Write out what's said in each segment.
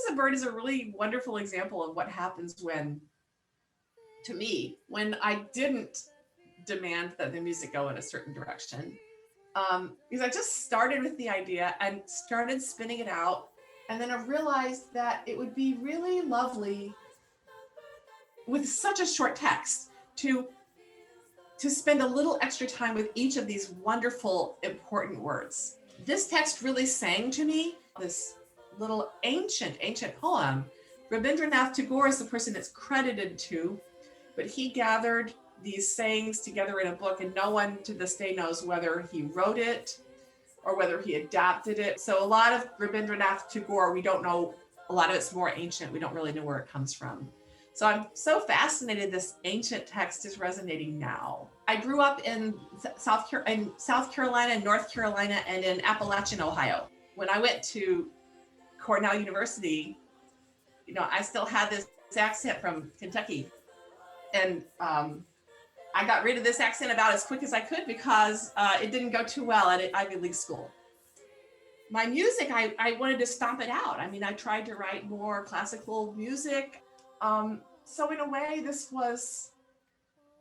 as a Bird is a really wonderful example of what happens when, to me, when I didn't demand that the music go in a certain direction. Because I just started with the idea and started spinning it out. And then I realized that it would be really lovely with such a short text to spend a little extra time with each of these wonderful, important words. This text really sang to me this little ancient poem. Rabindranath Tagore is the person it's credited to, but he gathered these sayings together in a book, and no one to this day knows whether he wrote it or whether he adapted it. So a lot of Rabindranath Tagore, we don't know, a lot of it's more ancient. We don't really know where it comes from. So I'm so fascinated this ancient text is resonating now. I grew up in South Carolina, North Carolina, and in Appalachian, Ohio. When I went to Cornell University, I still had this accent from Kentucky. And I got rid of this accent about as quick as I could because it didn't go too well at an Ivy League school. My music, I wanted to stomp it out. I mean, I tried to write more classical music. So in a way, this was,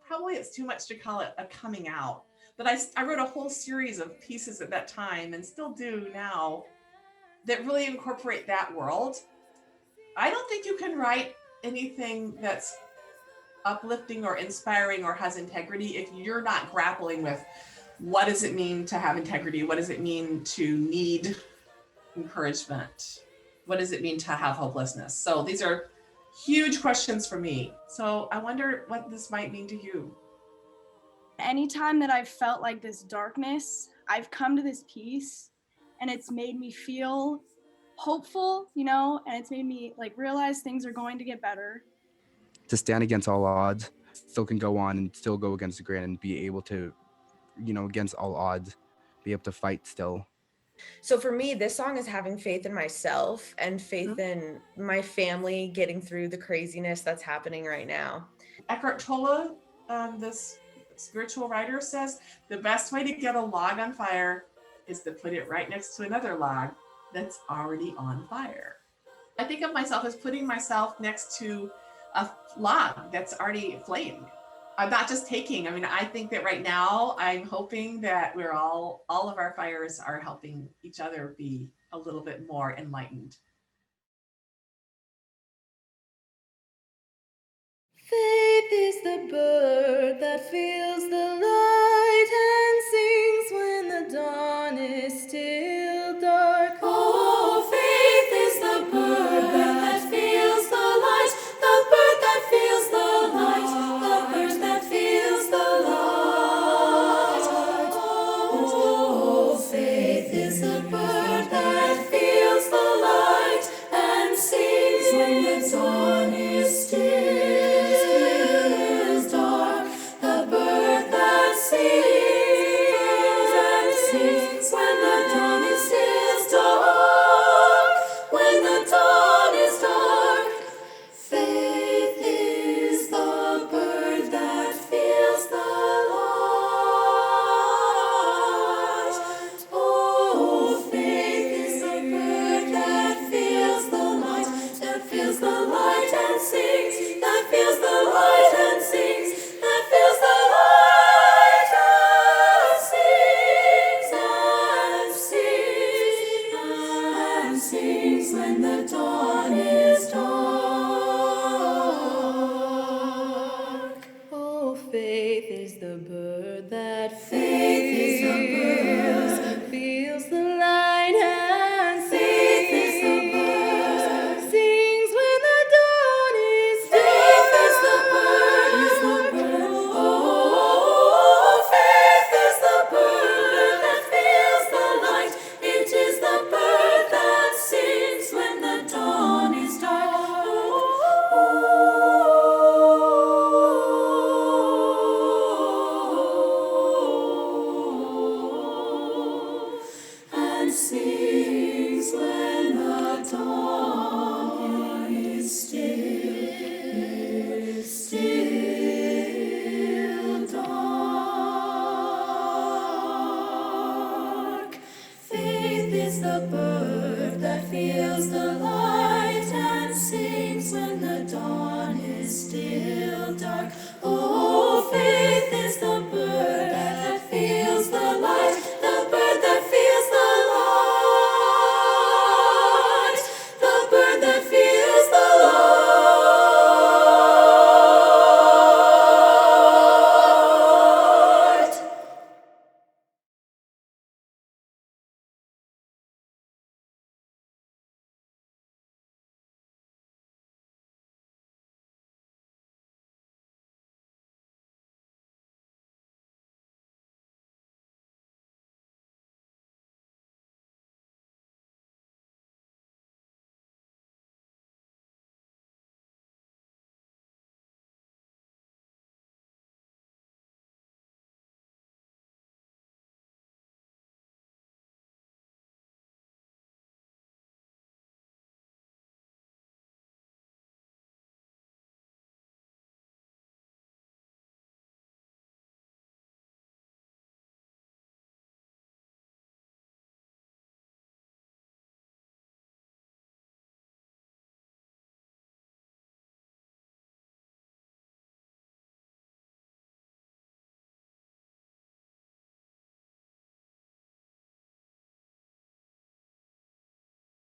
probably it's too much to call it a coming out, but I wrote a whole series of pieces at that time and still do now that really incorporate that world. I don't think you can write anything that's uplifting or inspiring or has integrity if you're not grappling with what does it mean to have integrity? What does it mean to need encouragement? What does it mean to have hopelessness? So these are huge questions for me. So I wonder what this might mean to you. Anytime that I've felt like this darkness, I've come to this peace, and it's made me feel hopeful, and it's made me realize things are going to get better. To stand against all odds, still can go on and still go against the grain and be able to, against all odds, be able to fight still. So for me, this song is having faith in myself and faith in my family getting through the craziness that's happening right now. Eckhart Tolle, this spiritual writer, says the best way to get a log on fire is to put it right next to another log that's already on fire. I think of myself as putting myself next to a log that's already flamed. I'm not just taking, I think that right now I'm hoping that we're all of our fires are helping each other be a little bit more enlightened. Faith is the bird that feels the light and sings when the dawn is still dark. Oh, faith is the bird that feels the light, the bird that feels the light, the bird that feels the light. Oh, faith is the bird that feels the light and sings when the dawn is still. The bird that feels the light still dark.